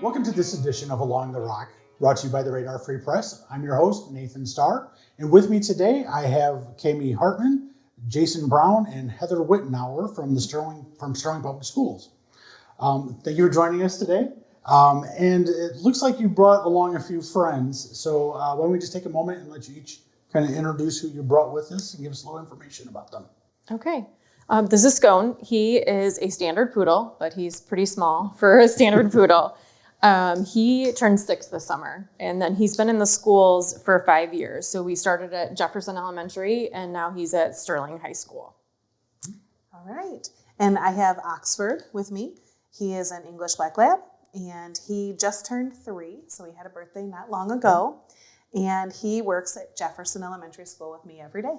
Welcome to this edition of Along the Rock, brought to you by the Radar Free Press. I'm your host, Nathan Stahr, and with me today I have Cami Hartman, Jason Brown, and Heather Wittenauer from Sterling Public Schools. Thank you for joining us today. And it looks like you brought along a few friends, so why don't we just take a moment and let you each kind of introduce who you brought with us and give us a little information about them. Okay. This is Scone. He is a standard poodle, but he's pretty small for a standard poodle. He turned 6 this summer, and then he's been in the schools for 5 years. So we started at Jefferson Elementary, and now he's at Sterling High School. All right. And I have Oxford with me. He is an English Black Lab, and he just turned 3, so he had a birthday not long ago. And he works at Jefferson Elementary School with me every day.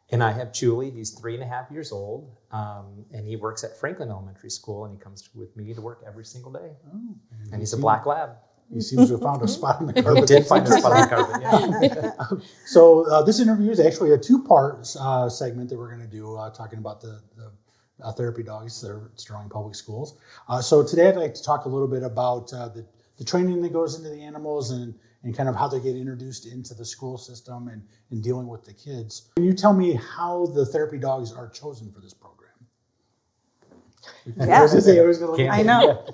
And I have Chuli. He's 3.5 years old, and he works at Franklin Elementary School, and he comes with me to work every single day. Oh, and he's a black lab. He seems to have found a spot on the carpet. He did find a spot on the carpet, yeah. So this interview is actually a 2-part segment that we're going to do, talking about the therapy dogs that are at Sterling Public Schools. So today I'd like to talk a little bit about the training that goes into the animals and kind of how they get introduced into the school system and dealing with the kids. Can you tell me how the therapy dogs are chosen for this program? Yeah. I know.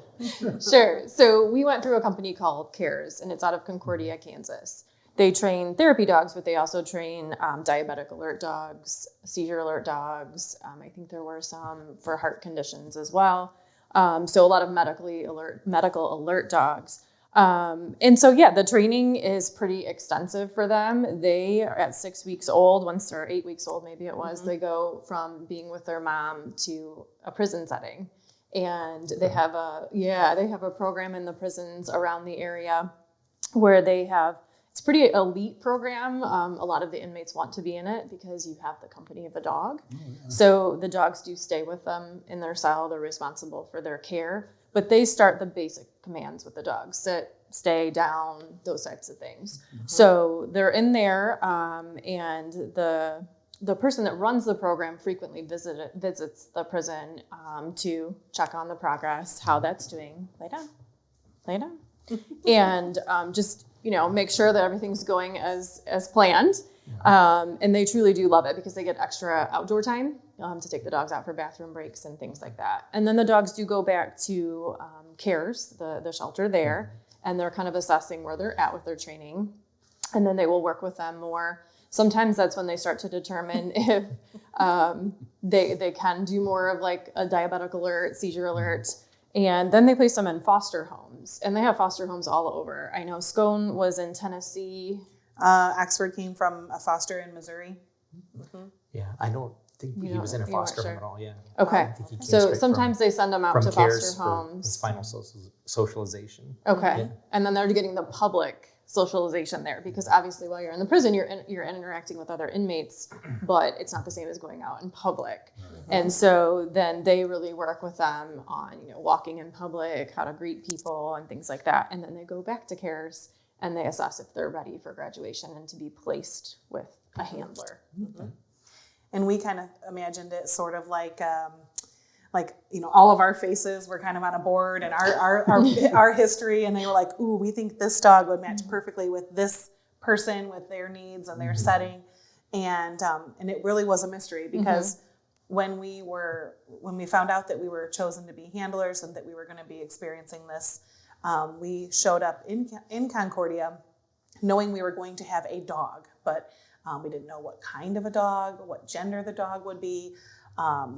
Sure. So we went through a company called CARES, and it's out of Concordia, Kansas. They train therapy dogs, but they also train diabetic alert dogs, seizure alert dogs. I think there were some for heart conditions as well. So a lot of medical alert dogs. And so, yeah, the training is pretty extensive for them. They are at 6 weeks old, once they're 8 weeks old, maybe it was, they go from being with their mom to a prison setting. And they have a program in the prisons around the area where it's a pretty elite program. A lot of the inmates want to be in it because you have the company of a dog. Oh, yeah. So the dogs do stay with them in their cell. They're responsible for their care. But they start the basic commands with the dogs: sit, stay, down, those types of things. Mm-hmm. So they're in there, and the person that runs the program frequently visits the prison to check on the progress, how that's doing. Lay down. And just, make sure that everything's going as planned. And they truly do love it because they get extra outdoor time to take the dogs out for bathroom breaks and things like that. And then the dogs do go back to CARES, the shelter there, and they're kind of assessing where they're at with their training. And then they will work with them more. Sometimes that's when they start to determine if they can do more of like a diabetic alert, seizure alert. And then they place them in foster homes. And they have foster homes all over. I know Scone was in Tennessee. Oxford came from a foster in Missouri. Mm-hmm. Yeah, I don't think he was in a foster home at all, yeah. Okay. I think he came so sometimes they send them out to foster homes. His final socialization. Okay. Yeah. And then they're getting the public socialization there because obviously while you're in the prison, you're interacting with other inmates, but it's not the same as going out in public. Mm-hmm. And so then they really work with them on, walking in public, how to greet people and things like that. And then they go back to CARES and they assess if they're ready for graduation and to be placed with a handler. Mm-hmm. And we kind of imagined it sort of like all of our faces were kind of on a board and our history, and they were like, ooh, we think this dog would match perfectly with this person, with their needs and their setting. And it really was a mystery because when we found out that we were chosen to be handlers and that we were going to be experiencing this, we showed up in Concordia knowing we were going to have a dog, but we didn't know what kind of a dog, what gender the dog would be,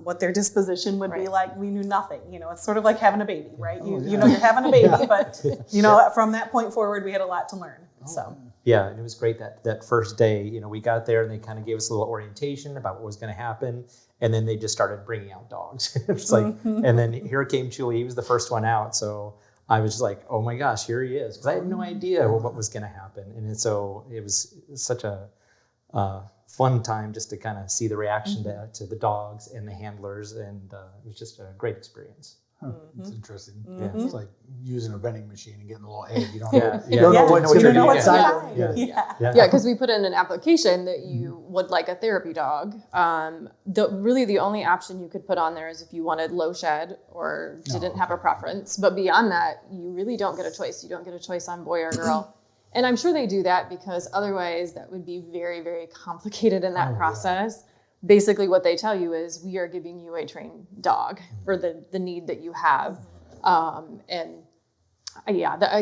what their disposition would be like. We knew nothing. It's sort of like having a baby, right? You know you're having a baby, but from that point forward, we had a lot to learn. So yeah, and it was great that first day. We got there and they kind of gave us a little orientation about what was going to happen, and then they just started bringing out dogs. It's like, and then here came Chuli. He was the first one out, so I was just like, oh my gosh, here he is, because I had no idea what was going to happen, and so it was such a fun time just to kind of see the reaction to the dogs and the handlers, and it was just a great experience. It's interesting. Yeah. It's like using a vending machine and getting a little egg. You don't Yeah. know, Yeah. you don't know Yeah. what's You going to don't know be what's inside. inside. Yeah. Yeah. Yeah, because we put in an application that you would like a therapy dog. The only option you could put on there is if you wanted low shed or didn't have a preference. But beyond that, you really don't get a choice. You don't get a choice on boy or girl. And I'm sure they do that because otherwise that would be very, very complicated in that process. Basically what they tell you is we are giving you a trained dog for the need that you have. I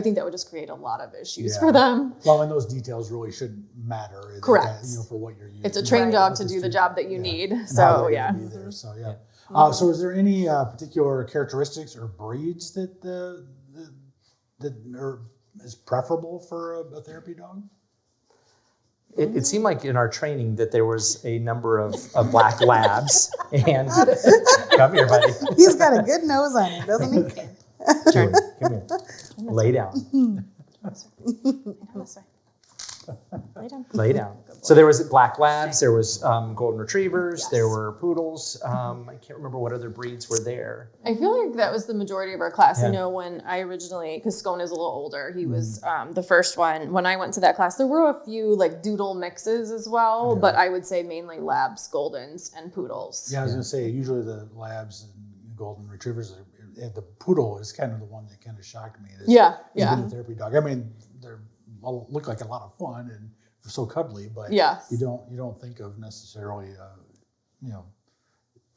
think that would just create a lot of issues for them. Well, and those details really shouldn't matter. Correct. For what you're using. It's a trained dog to do the job that you need. So, Be there. So, yeah. So is there any particular characteristics or breeds that are is preferable for a therapy dog? It seemed like in our training that there was a number of black labs. And come here, buddy. He's got a good nose on him, doesn't he? Chuli, come here. Lay down. This way. Lay down. Lay down. So there was black labs, there was golden retrievers, there were poodles. I can't remember what other breeds were there. I feel like that was the majority of our class. Yeah. I know when I originally, because Scone is a little older, he was the first one. When I went to that class, there were a few like doodle mixes as well, but I would say mainly labs, goldens, and poodles. Yeah, I was going to say usually the labs and golden retrievers, the poodle is kind of the one that kind of shocked me. Yeah. Being a therapy dog. I mean, they look like a lot of fun and they're so cuddly, but Yes. you don't think of necessarily,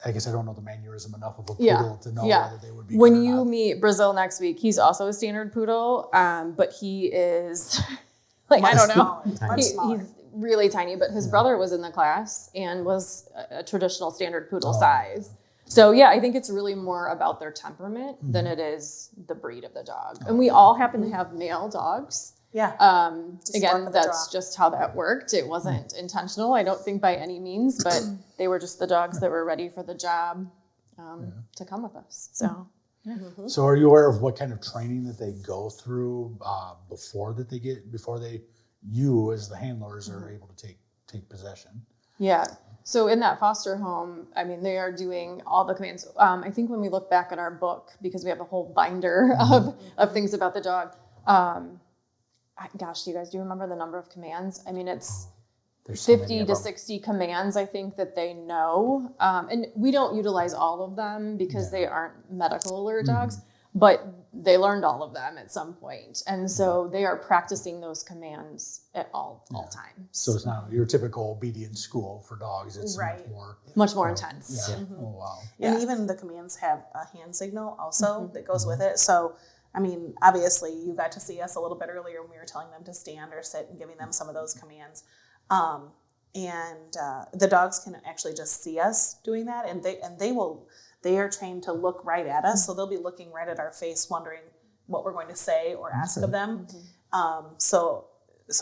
I guess I don't know the mannerism enough of a poodle to know whether they would be. When good or you not. meet Brazil next week, he's also a standard poodle, but he is like I don't know, Much smaller. he's really tiny. But his brother was in the class and was a traditional standard poodle size. So yeah, I think it's really more about their temperament than it is the breed of the dog. And we all happen to have male dogs. Yeah. Again, that's just how that worked. It wasn't intentional, I don't think by any means, but they were just the dogs that were ready for the job to come with us. So, So are you aware of what kind of training that they go through before you as the handlers are able to take possession? yeah. So in that foster home, I mean, they are doing all the commands. I think when we look back at our book, because we have a whole binder of things about the dog, gosh, do you guys remember the number of commands? I mean, it's There's so 50 many of to them. 60 commands, I think, that they know. And we don't utilize all of them because they aren't medical alert dogs, but they learned all of them at some point. And so they are practicing those commands at all times. So it's not your typical obedience school for dogs. It's Much more intense. Yeah. Oh, wow. And even the commands have a hand signal also that goes with it. So, I mean, obviously you got to see us a little bit earlier when we were telling them to stand or sit and giving them some of those commands. The dogs can actually just see us doing that, and they are trained to look right at us. So they'll be looking right at our face, wondering what we're going to say or ask of them. So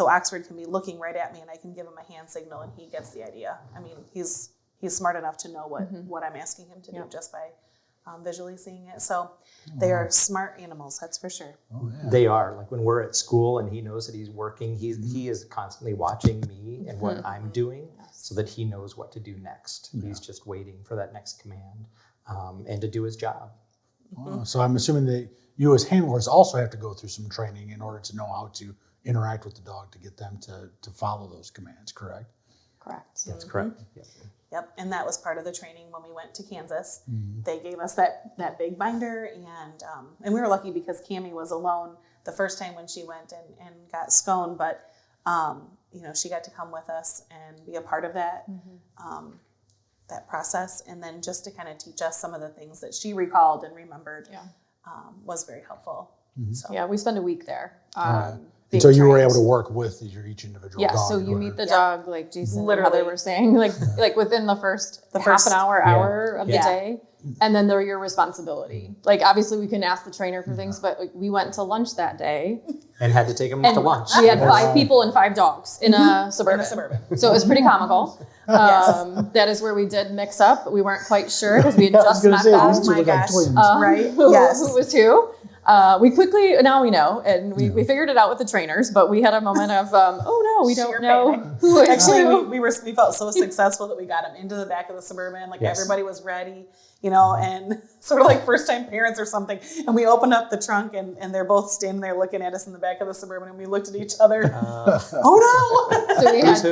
Oxford can be looking right at me, and I can give him a hand signal, and he gets the idea. I mean, he's smart enough to know what I'm asking him to do just by visually seeing it. So they are smart animals, that's for sure. Oh, yeah. They are. Like when we're at school and he knows that he's working, he is constantly watching me and what I'm doing so that he knows what to do next. He's just waiting for that next command and to do his job. So I'm assuming that you as handlers also have to go through some training in order to know how to interact with the dog to get them to follow those commands, correct? Correct. That's correct. Yep. Yep, and that was part of the training when we went to Kansas. They gave us that big binder, and we were lucky because Cami was alone the first time when she went and got Scone, but she got to come with us and be a part of that that process, and then just to kind of teach us some of the things that she recalled and remembered was very helpful. So. Yeah, we spent a week there. And so you were able to work with each individual dog. So you meet the dog, like Jason Literally. and Heather were saying, like within the first half an hour of the day. And then they're your responsibility. Like, obviously we can ask the trainer for things, but like, we went to lunch that day. And had to take him to lunch. We had 5 people and 5 dogs in a Suburban. So it was pretty comical. That is where we did mix up. We weren't quite sure because we had just met them. Oh my gosh. twins. Right? Who was who. We quickly, now we know, and we figured it out with the trainers, but we had a moment of, oh no, we don't know who it's Actually, who. we felt so successful that we got him into the back of the Suburban. Like everybody was ready, and sort of like first time parents or something. And we opened up the trunk and they're both standing there looking at us in the back of the Suburban, and we looked at each other. Oh no! So we had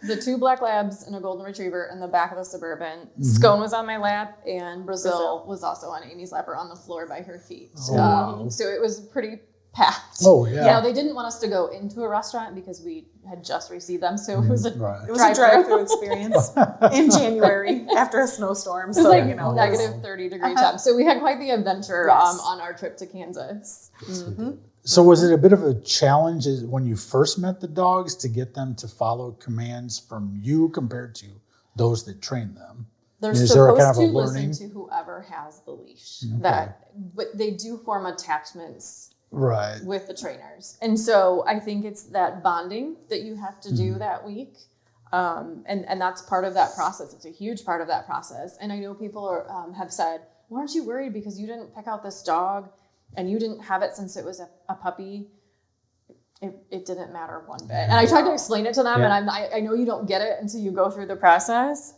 the 2 black labs and a golden retriever in the back of the Suburban. Scone was on my lap, and Brazil was also on Amy's lap or on the floor by her feet. Wow. So it was pretty packed. Oh, yeah. They didn't want us to go into a restaurant because we had just received them. So it was a It was a drive-through experience in January after a snowstorm. It was So, negative 30-degree temps. So we had quite the adventure on our trip to Kansas. Mm-hmm. So was it a bit of a challenge when you first met the dogs to get them to follow commands from you compared to those that train them? They're is supposed there a kind of to a learning? listen to whoever has the leash. Okay. But they do form attachments Right. with the trainers. And so I think it's that bonding that you have to do that week. And that's part of that process. It's a huge part of that process. And I know people have said, well, aren't you worried because you didn't pick out this dog and you didn't have it since it was a puppy? It didn't matter one bit. And I tried to explain it to them, and I know you don't get it until you go through the process.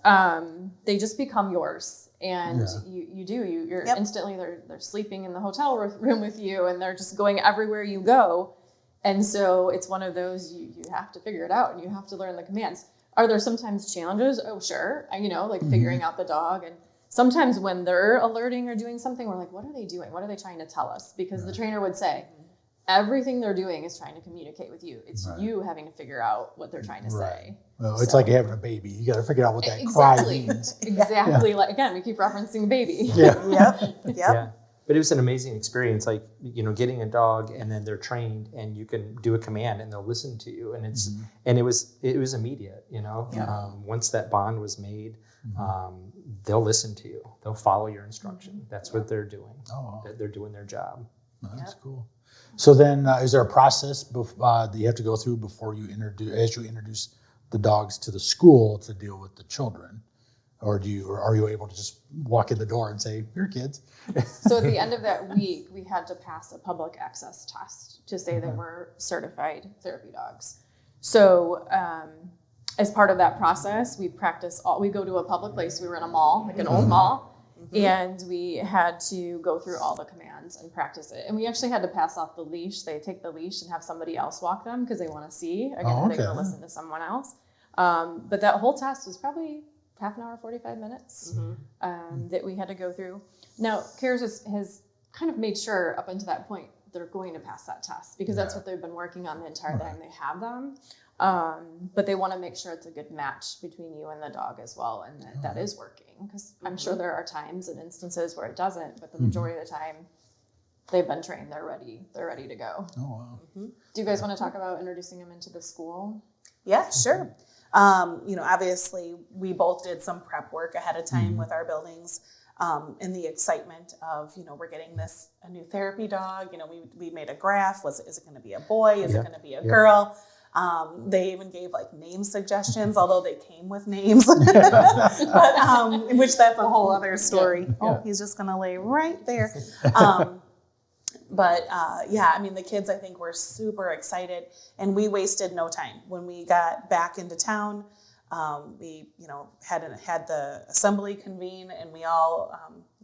They just become yours. And you're instantly, they're sleeping in the hotel room with you, and they're just going everywhere you go. And so it's one of those, you have to figure it out and you have to learn the commands. Are there sometimes challenges? Oh, sure. Like figuring out the dog. And sometimes when they're alerting or doing something, we're like, what are they doing? What are they trying to tell us? Because the trainer would say, everything they're doing is trying to communicate with you. It's you having to figure out what they're trying to say. Well, it's like having a baby. You got to figure out what that cry means. Exactly. Like, again, we keep referencing baby. Yep. But it was an amazing experience, like, getting a dog and then they're trained and you can do a command and they'll listen to you. And and it was immediate, once that bond was made, they'll listen to you. They'll follow your instruction. That's what they're doing. Oh, they're doing their job. That's cool. So then is there a process that you have to go through before you introduce the dogs to the school to deal with the children? Or are you able to just walk in the door and say, "Here, kids"? So at the end of that week, we had to pass a public access test to say that we're certified therapy dogs. So as part of that process, we go to a public place. We were in a mall, like an old mall, and we had to go through all the commands and practice it. And we actually had to pass off the leash. They take the leash and have somebody else walk them because they want to see. Again, they want to listen to someone else. But that whole test was probably half an hour, 45 minutes that we had to go through. Now, CARES has kind of made sure up until that point they're going to pass that test because that's what they've been working on the entire time they have them. But they want to make sure it's a good match between you and the dog as well, and that is working because I'm sure there are times and instances where it doesn't, but the majority of the time they've been trained, they're ready to go. Oh, wow. Do you guys want to talk about introducing them into the school? Yeah, sure. Obviously we both did some prep work ahead of time with our buildings, in the excitement of, we're getting a new therapy dog. We made a graph. Is it going to be a boy? Is it going to be a girl? They even gave name suggestions, although they came with names, but, which that's a whole other story. He's just going to lay right there. But the kids, I think, were super excited, and we wasted no time. When we got back into town, we had the assembly convene, and we all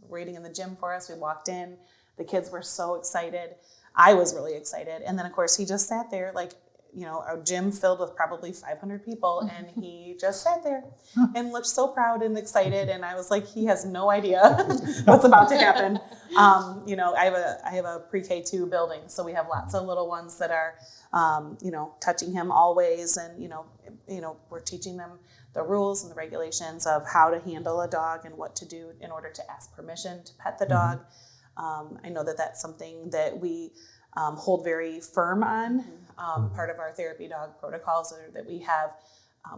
waiting in the gym for us. We walked in. The kids were so excited. I was really excited, and then of course he just sat there a gym filled with probably 500 people, and he just sat there and looked so proud and excited. And I was like, he has no idea what's about to happen. I have a pre-K 2 building, so we have lots of little ones that are, touching him always, and we're teaching them the rules and the regulations of how to handle a dog and what to do in order to ask permission to pet the dog. I know that that's something that we hold very firm on. Part of our therapy dog protocols are that we have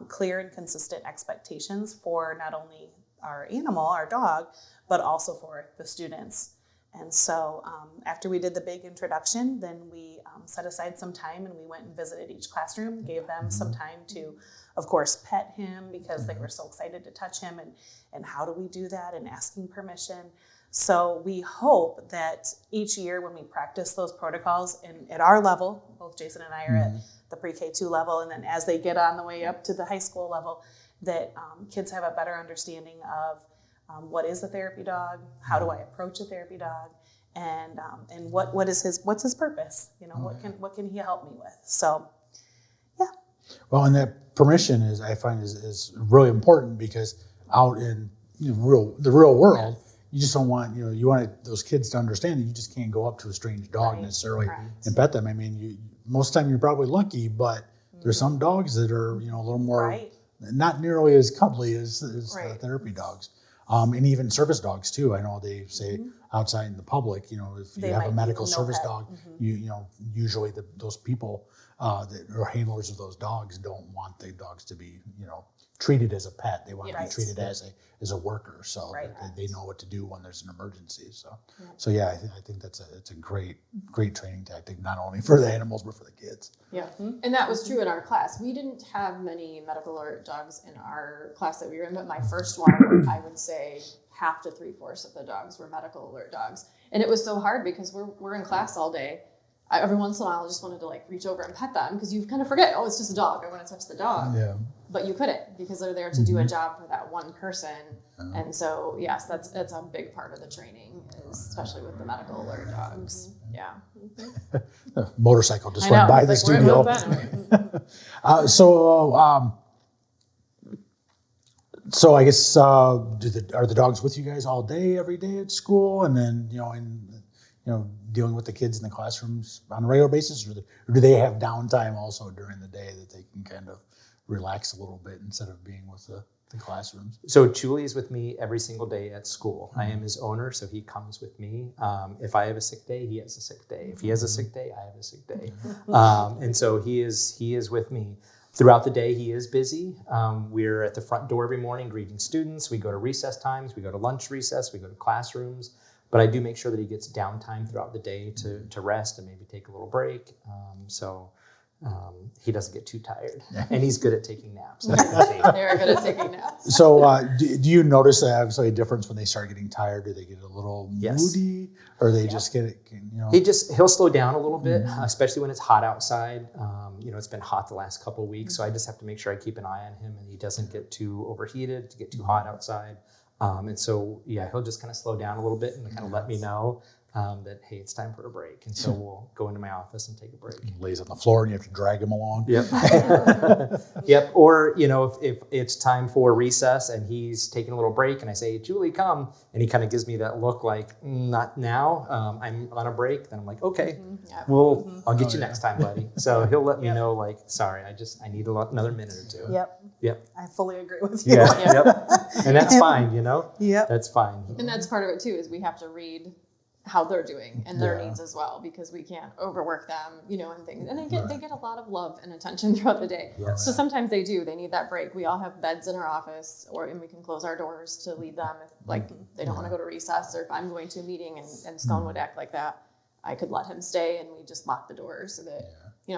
clear and consistent expectations for not only our animal, our dog, but also for the students. And so after we did the big introduction, then we set aside some time and we went and visited each classroom, gave them some time to, of course, pet him because they were so excited to touch him. And how do we do that? And asking permission. So we hope that each year when we practice those protocols at our level, both Jason and I are at the pre-K2 level, and then as they get on the way up to the high school level, that kids have a better understanding of what is a therapy dog, how do I approach a therapy dog, and what's his purpose? What can he help me with? So, yeah. Well, and that permission I find is really important, because out in the real world, you just don't want you want those kids to understand that you just can't go up to a strange dog necessarily and pet them. I mean, most of the time you're probably lucky, but there's some dogs that are a little more not nearly as cuddly as therapy dogs. And even service dogs too. I know they say outside in the public, if you have a medical service dog, usually those people that are handlers of those dogs don't want the dogs to be, treated as a pet. They want to be treated as a worker, so that they know what to do when there's an emergency. So, I think it's a great training tactic, not only for the animals but for the kids. Yeah, and that was true in our class. We didn't have many medical alert dogs in our class that we were in, but my first one, I would say half to 3/4 of the dogs were medical alert dogs, and it was so hard because we're in class all day. Every once in a while, I just wanted to reach over and pet them because you kind of forget, it's just a dog. I want to touch the dog. Yeah. But you couldn't because they're there to do a job for that one person. And so, yes, that's a big part of the training, especially with the medical alert dogs. Yeah. The motorcycle just went by the studio. So I guess are the dogs with you guys all day, every day at school, and then dealing with the kids in the classrooms on a regular basis, or do they have downtime also during the day that they can kind of relax a little bit instead of being with the classrooms? So Chuli is with me every single day at school. I am his owner, so he comes with me. If I have a sick day, he has a sick day. If he has a sick day, I have a sick day. And so he is with me. Throughout the day, he is busy. We're at the front door every morning greeting students. We go to recess times. We go to lunch recess. We go to classrooms. But I do make sure that he gets downtime throughout the day to rest and maybe take a little break. So he doesn't get too tired. And he's good at taking naps. They're good at taking naps. So do you notice a difference when they start getting tired? Do they get a little moody? Or they just get it, He'll slow down a little bit, especially when it's hot outside. It's been hot the last couple of weeks, so I just have to make sure I keep an eye on him and he doesn't get too overheated, to get too hot outside. And so, he'll just kind of slow down a little bit and kind of let me know that, hey, it's time for a break. And so we'll go into my office and take a break. He lays on the floor and you have to drag him along. Yep. Yep. Or, if it's time for recess and he's taking a little break and I say, Chuli, come. And he kind of gives me that look like, not now. I'm on a break. Then I'm like, okay, I'll get you next time, buddy. So he'll let me know, sorry, I need another minute or two. Yep. I fully agree with you. Yep. And that's fine, Yep. That's fine. And that's part of it too, is we have to read how they're doing and their needs as well, because we can't overwork them, and things. And they get a lot of love and attention throughout the day. Yes. So sometimes they need that break. We all have beds in our office, and we can close our doors to leave them if they don't want to go to recess, or if I'm going to a meeting and Scone would act like that, I could let him stay and we just lock the doors so that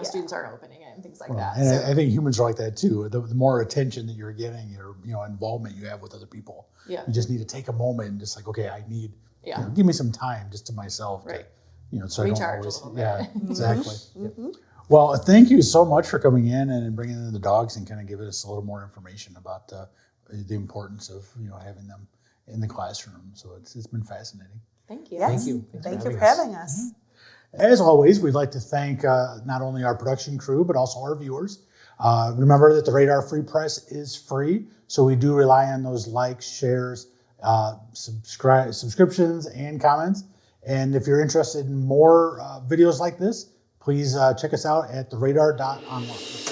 students aren't opening it and things like that. And I think humans are like that too. The more attention that you're getting, or involvement you have with other people, you just need to take a moment and just okay, I need give me some time just to myself to so recharge I don't always a little bit. Exactly. Well, thank you so much for coming in and bringing in the dogs and kind of giving us a little more information about the importance of having them in the classroom. So it's been fascinating. Thank you. Yes. Thank you. Thank you for having us. As always, we'd like to thank not only our production crew, but also our viewers. Remember that the Radar Free Press is free, so we do rely on those likes, shares, subscriptions, and comments. And if you're interested in more videos like this, please check us out at theradar.online.